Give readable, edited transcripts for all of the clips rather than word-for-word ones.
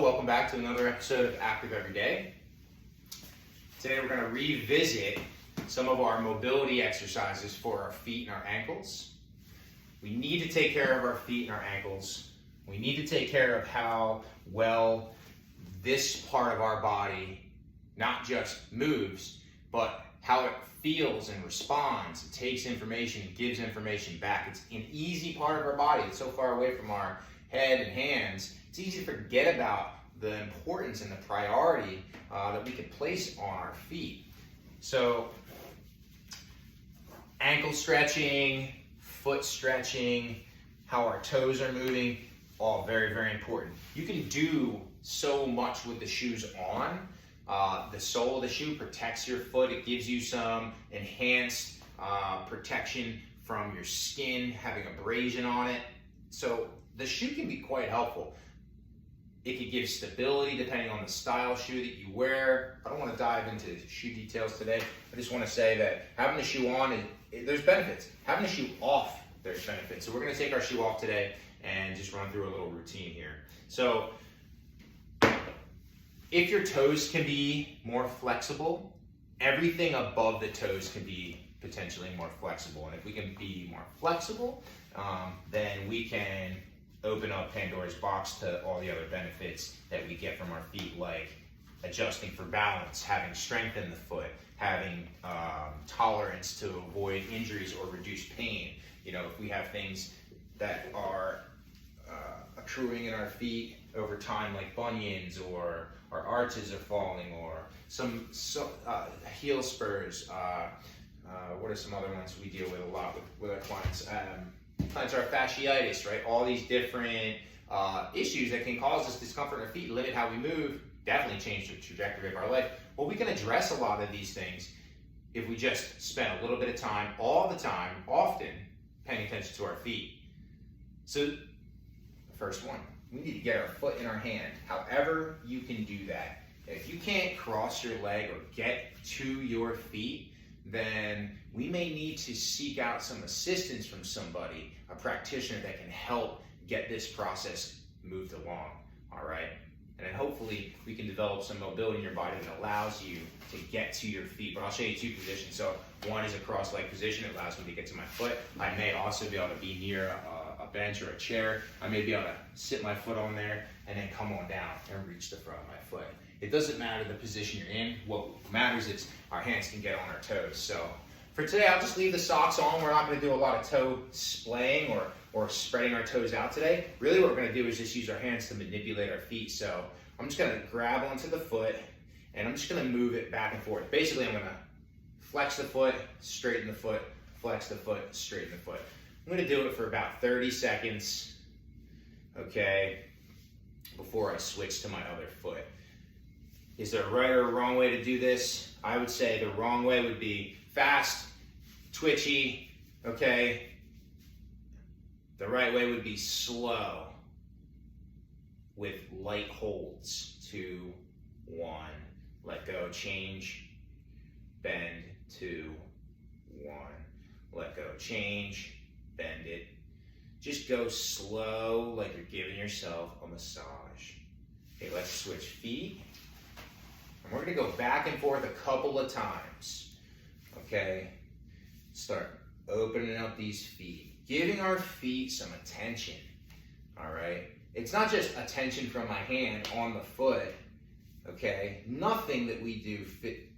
Welcome back to another episode of Active Every Day. Today we're going to revisit some of our mobility exercises for our feet and our ankles. We need to take care of our feet and our ankles. We need to take care of how well this part of our body not just moves, but how it feels and responds. It takes information and gives information back. It's an easy part of our body. It's so far away from our head and hands. It's easy to forget about the importance and the priority that we can place on our feet. So, ankle stretching, foot stretching, how our toes are moving, all very, very important. You can do so much with the shoes on. The sole of the shoe protects your foot. It gives you some enhanced protection from your skin, having abrasion on it. So the shoe can be quite helpful. It could give stability depending on the style shoe that you wear. I don't want to dive into shoe details today. I just want to say that having the shoe on, there's benefits. Having the shoe off, there's benefits. So we're going to take our shoe off today and just run through a little routine here. So if your toes can be more flexible, everything above the toes can be potentially more flexible. And if we can be more flexible, then we can open up Pandora's box to all the other benefits that we get from our feet, like adjusting for balance, having strength in the foot, having tolerance to avoid injuries or reduce pain. You know, if we have things that are accruing in our feet over time, like bunions, or our arches are falling, or some heel spurs. What are some other ones we deal with a lot with our clients? Plantar fasciitis, right? All these different issues that can cause us discomfort in our feet, limit how we move, definitely change the trajectory of our life. Well, we can address a lot of these things if we just spend a little bit of time, all the time, often, paying attention to our feet. So, the first one, we need to get our foot in our hand, however you can do that. If you can't cross your leg or get to your feet, then we may need to seek out some assistance from somebody, a practitioner that can help get this process moved along, all right? And then hopefully we can develop some mobility in your body that allows you to get to your feet. But I'll show you two positions. So one is a cross-leg position. It allows me to get to my foot. I may also be able to be near a bench or a chair. I may be able to sit my foot on there and then come on down and reach the front of my foot. It doesn't matter the position you're in. What matters is our hands can get on our toes. So for today, I'll just leave the socks on. We're not going to do a lot of toe splaying or spreading our toes out today. Really what we're going to do is just use our hands to manipulate our feet. So I'm just going to grab onto the foot and I'm just going to move it back and forth. Basically, I'm going to flex the foot, straighten the foot, flex the foot, straighten the foot. I'm going to do it for about 30 seconds, okay, before I switch to my other foot. Is there a right or a wrong way to do this? I would say the wrong way would be fast, twitchy, okay? The right way would be slow with light holds. 2, 1, let go, change, bend, 2, 1, let go, change, bend it. Just go slow, like you're giving yourself a massage. Okay, let's switch feet. And we're going to go back and forth a couple of times, okay? Start opening up these feet, giving our feet some attention, all right? It's not just attention from my hand on the foot, okay? Nothing that we do fit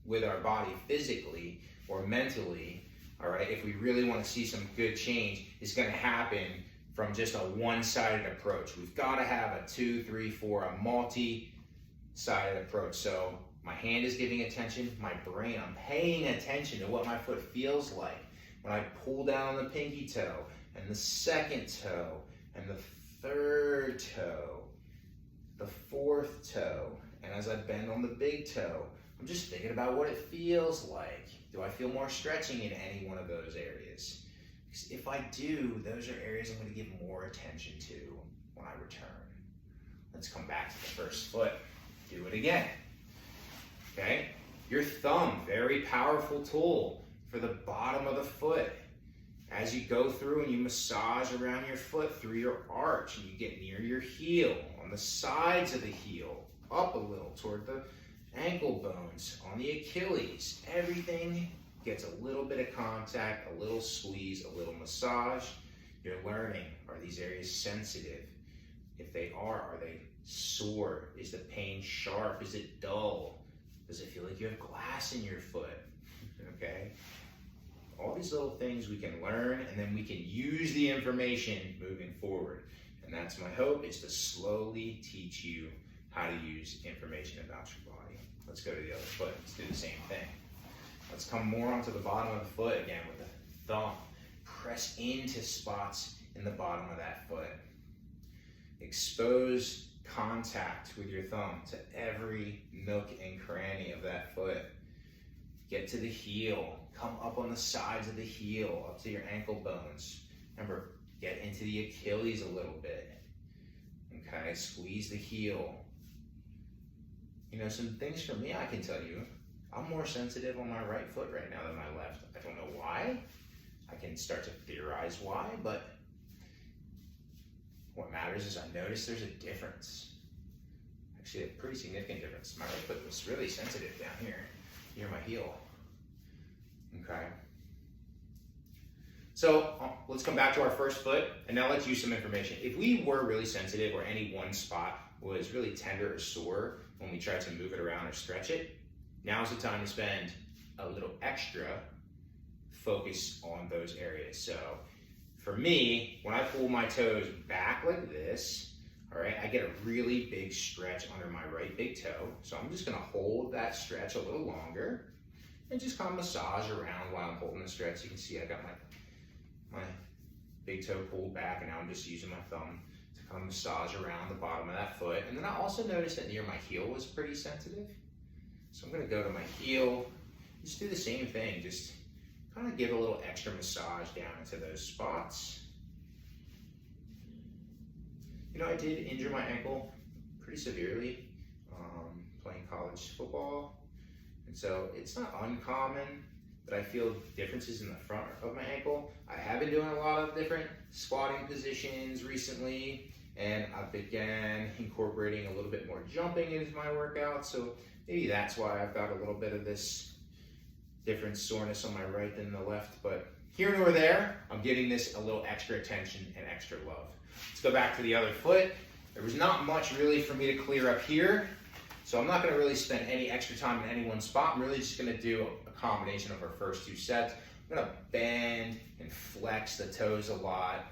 with our body physically or mentally, all right, if we really want to see some good change, is going to happen from just a one-sided approach. We've got to have a 2, 3, 4, a multi-sided approach. So my hand is giving attention, my brain, I'm paying attention to what my foot feels like when I pull down on the pinky toe and the second toe and the third toe, the fourth toe, and as I bend on the big toe, I'm just thinking about what it feels like. Do I feel more stretching in any one of those areas? Because if I do, those are areas I'm going to give more attention to when I return. Let's come back to the first foot. Do it again. Okay? Your thumb, very powerful tool for the bottom of the foot. As you go through and you massage around your foot through your arch and you get near your heel on the sides of the heel, up a little toward the ankle bones, on the Achilles. Everything gets a little bit of contact, a little squeeze, a little massage. You're learning, are these areas sensitive? If they are they sore? Is the pain sharp? Is it dull? Does it feel like you have glass in your foot? Okay? All these little things we can learn, and then we can use the information moving forward. And that's my hope, is to slowly teach you how to use information about your body. Let's go to the other foot. Let's do the same thing. Let's come more onto the bottom of the foot again with the thumb. Press into spots in the bottom of that foot. Expose contact with your thumb to every nook and cranny of that foot. Get to the heel. Come up on the sides of the heel, up to your ankle bones. Remember, get into the Achilles a little bit. Okay, squeeze the heel. You know, some things for me, I can tell you, I'm more sensitive on my right foot right now than my left. I don't know why. I can start to theorize why, but what matters is I notice there's a difference. Actually, a pretty significant difference. My right foot was really sensitive down here, near my heel. Okay. So let's come back to our first foot, and now let's use some information. If we were really sensitive, or any one spot was really tender or sore when we tried to move it around or stretch it, now's the time to spend a little extra focus on those areas. So for me, when I pull my toes back like this, all right, I get a really big stretch under my right big toe. So I'm just gonna hold that stretch a little longer and just kind of massage around while I'm holding the stretch. You can see I got my big toe pulled back, and now I'm just using my thumb to kind of massage around the bottom of that foot. And then I also noticed that near my heel was pretty sensitive. So I'm gonna go to my heel, just do the same thing, just kind of give a little extra massage down into those spots. You know, I did injure my ankle pretty severely playing college football. And so it's not uncommon that I feel differences in the front of my ankle. I have been doing a lot of different squatting positions recently, and I began incorporating a little bit more jumping into my workout. So maybe that's why I've got a little bit of this different soreness on my right than the left, but here nor there, I'm giving this a little extra attention and extra love. Let's go back to the other foot. There was not much really for me to clear up here, so I'm not gonna really spend any extra time in any one spot. I'm really just gonna do a combination of our first two sets. I'm gonna bend and flex the toes a lot,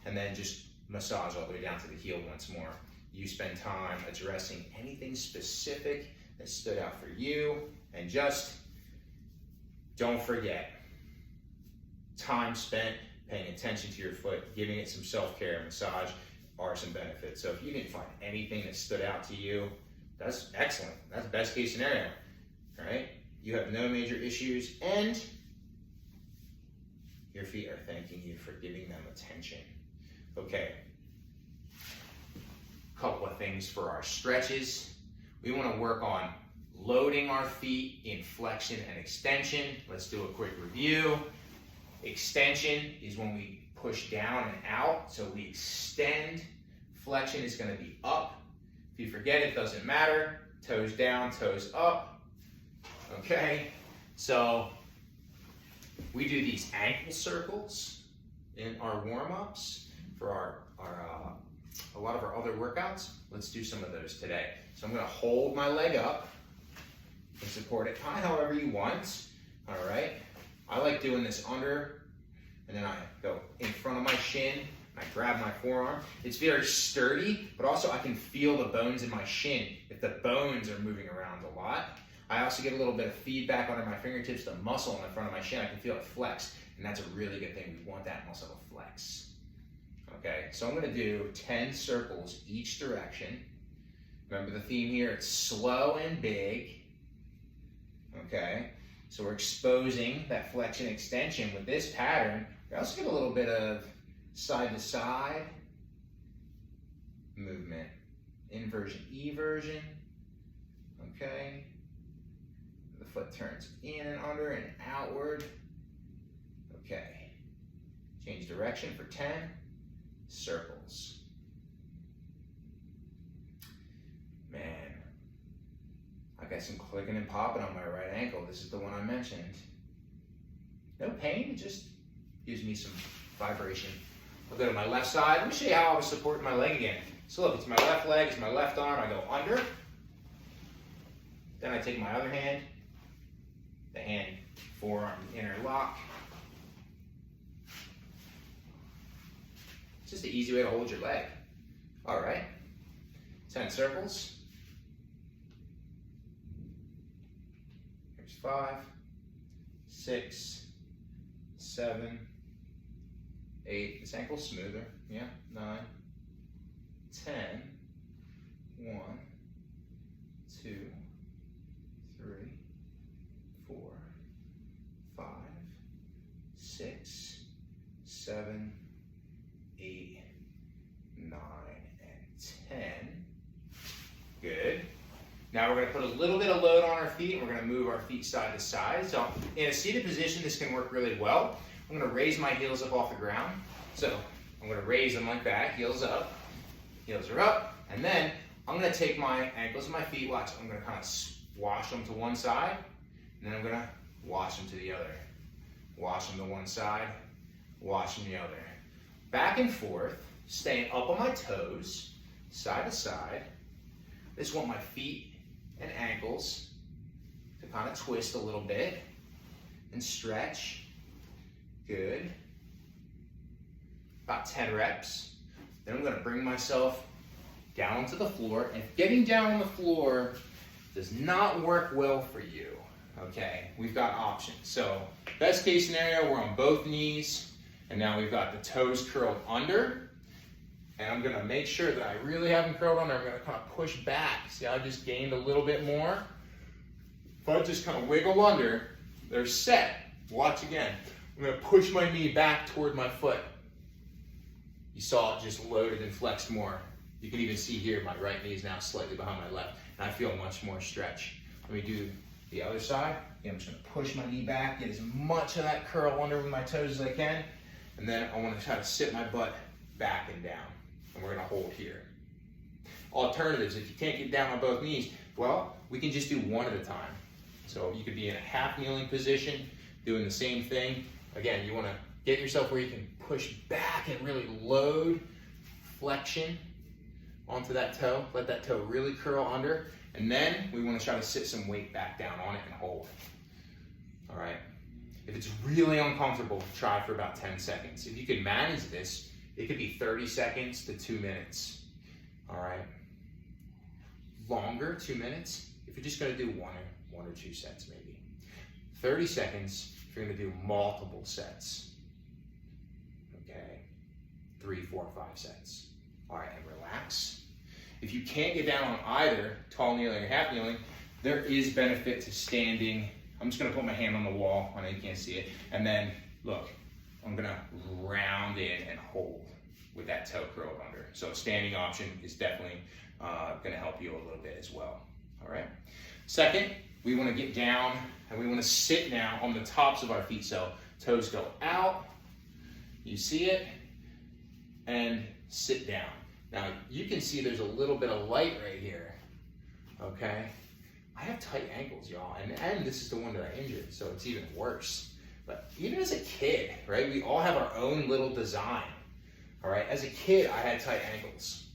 and then just massage all the way down to the heel once more. You spend time addressing anything specific that stood out for you, and just don't forget, time spent paying attention to your foot, giving it some self-care, massage are some benefits. So if you didn't find anything that stood out to you, that's excellent. That's best case scenario, right? You have no major issues, and your feet are thanking you for giving them attention. Okay, couple of things for our stretches. We want to work on loading our feet in flexion and extension. Let's do a quick review. Extension is when we push down and out, so we extend. Flexion is going to be up. If you forget, it doesn't matter. Toes down, toes up. Okay, so we do these ankle circles in our warm-ups for a lot of our other workouts. Let's do some of those today. So I'm going to hold my leg up and support it kind of however you want. All right, I like doing this under, and then I go in front of my shin, and I grab my forearm. It's very sturdy, but also I can feel the bones in my shin if the bones are moving around a lot. I also get a little bit of feedback under my fingertips, the muscle in the front of my shin. I can feel it flex, and that's a really good thing. We want that muscle to flex. Okay, so I'm going to do 10 circles each direction. Remember the theme here, it's slow and big. Okay, so we're exposing that flexion extension with this pattern. We also get a little bit of side to side movement, inversion, eversion. Okay, the foot turns in and under and outward. Okay, change direction for 10 circles. I got some clicking and popping on my right ankle. This is the one I mentioned. No pain, it just gives me some vibration. I'll go to my left side. Let me show you how I was supporting my leg again. So look, it's my left leg, it's my left arm. I go under. Then I take my other hand, the hand forearm interlock. It's just an easy way to hold your leg. All right, 10 circles. Here's 5, 6, 7, 8. This ankle's smoother. Yeah, 9, 10. 1, 2, 3, 4, 5, 6, 7, 8, 9, and 10. Good. Now we're going to put a little bit of load on our feet, and we're going to move our feet side to side. So in a seated position, this can work really well. I'm going to raise my heels up off the ground. So I'm going to raise them like that, heels up. Heels are up, and then I'm going to take my ankles and my feet, watch, I'm going to kind of wash them to one side, and then I'm going to wash them to the other. Wash them to one side, wash them the other. Back and forth, staying up on my toes, side to side. I just want my feet and ankles to kind of twist a little bit and stretch. Good. About 10 reps. Then I'm going to bring myself down onto the floor. And if getting down on the floor does not work well for you, okay, we've got options. So best case scenario, we're on both knees, and now we've got the toes curled under. And I'm going to make sure that I really have them curled under. I'm going to kind of push back. See how I just gained a little bit more? If I just kind of wiggle under, they're set. Watch again. I'm going to push my knee back toward my foot. You saw it just loaded and flexed more. You can even see here my right knee is now slightly behind my left, and I feel much more stretch. Let me do the other side. Again, I'm just going to push my knee back, get as much of that curl under with my toes as I can, and then I want to try to sit my butt back and down, and we're going to hold here. Alternatives, if you can't get down on both knees, well, we can just do one at a time. So you could be in a half kneeling position, doing the same thing. Again, you want to get yourself where you can push back and really load flexion onto that toe. Let that toe really curl under. And then we want to try to sit some weight back down on it and hold. All right. If it's really uncomfortable, try for about 10 seconds. If you can manage this, it could be 30 seconds to 2 minutes. All right. Longer, 2 minutes, if you're just going to do one or two sets maybe. 30 seconds if you're going to do multiple sets. Okay, 3, 4, 5 sets. All right, and relax. If you can't get down on either tall kneeling or half kneeling, there is benefit to standing. I'm just going to put my hand on the wall. I know you can't see it. And then, look, I'm going to round in and hold with that toe curled under. So a standing option is definitely going to help you a little bit as well. All right. Second, we want to get down and we want to sit now on the tops of our feet. So toes go out. You see it, and sit down. Now you can see there's a little bit of light right here, okay? I have tight ankles, y'all, and this is the one that I injured, so it's even worse. But even as a kid, right, we all have our own little design, all right? As a kid, I had tight ankles.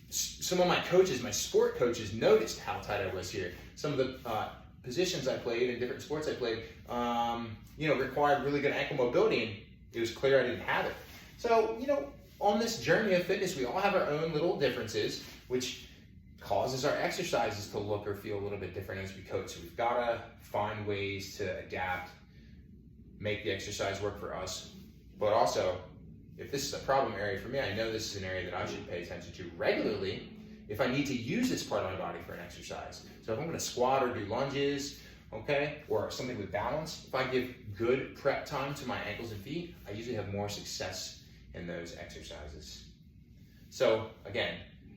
Some of my coaches, my sport coaches, noticed how tight I was here. Some of the positions I played and different sports I played, required really good ankle mobility, and it was clear I didn't have it. So, on this journey of fitness, we all have our own little differences, which causes our exercises to look or feel a little bit different as we coach. So we've got to find ways to adapt, make the exercise work for us. But also, if this is a problem area for me, I know this is an area that I should pay attention to regularly if I need to use this part of my body for an exercise. So if I'm going to squat or do lunges, okay, or something with balance, if I give good prep time to my ankles and feet, I usually have more success in those exercises. So again,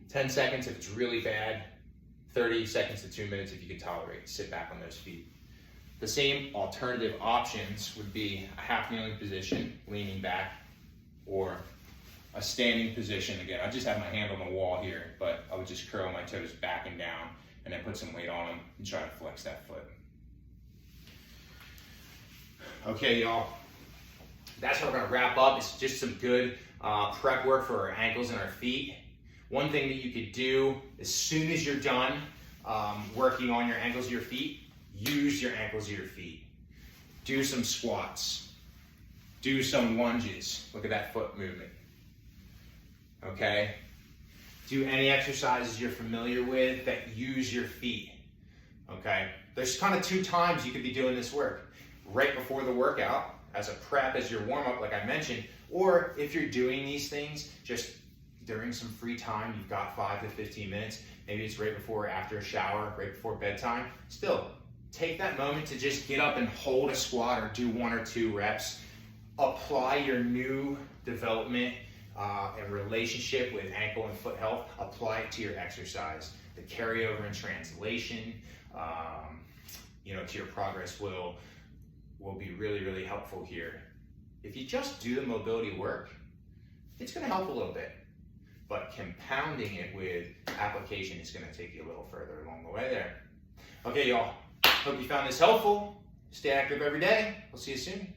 10 seconds if it's really bad, 30 seconds to 2 minutes if you can tolerate. Sit back on those feet. The same alternative options would be a half kneeling position, leaning back, or a standing position. Again, I just have my hand on the wall here, but I would just curl my toes back and down and then put some weight on them and try to flex that foot. Okay, y'all. That's how we're gonna wrap up. It's just some good prep work for our ankles and our feet. One thing that you could do as soon as you're done working on your ankles or your feet, use your ankles or your feet. Do some squats. Do some lunges. Look at that foot movement. Okay? Do any exercises you're familiar with that use your feet. Okay? There's kind of 2 times you could be doing this work. Right before the workout, as a prep, as your warm-up, like I mentioned, or if you're doing these things just during some free time, you've got 5 to 15 minutes, maybe it's right before or after a shower, right before bedtime, still, take that moment to just get up and hold a squat or do 1 or 2 reps. Apply your new development and relationship with ankle and foot health, apply it to your exercise. The carryover and translation, to your progress will be really, really helpful here. If you just do the mobility work, it's gonna help a little bit, but compounding it with application is gonna take you a little further along the way there. Okay, y'all, hope you found this helpful. Stay active every day. We'll see you soon.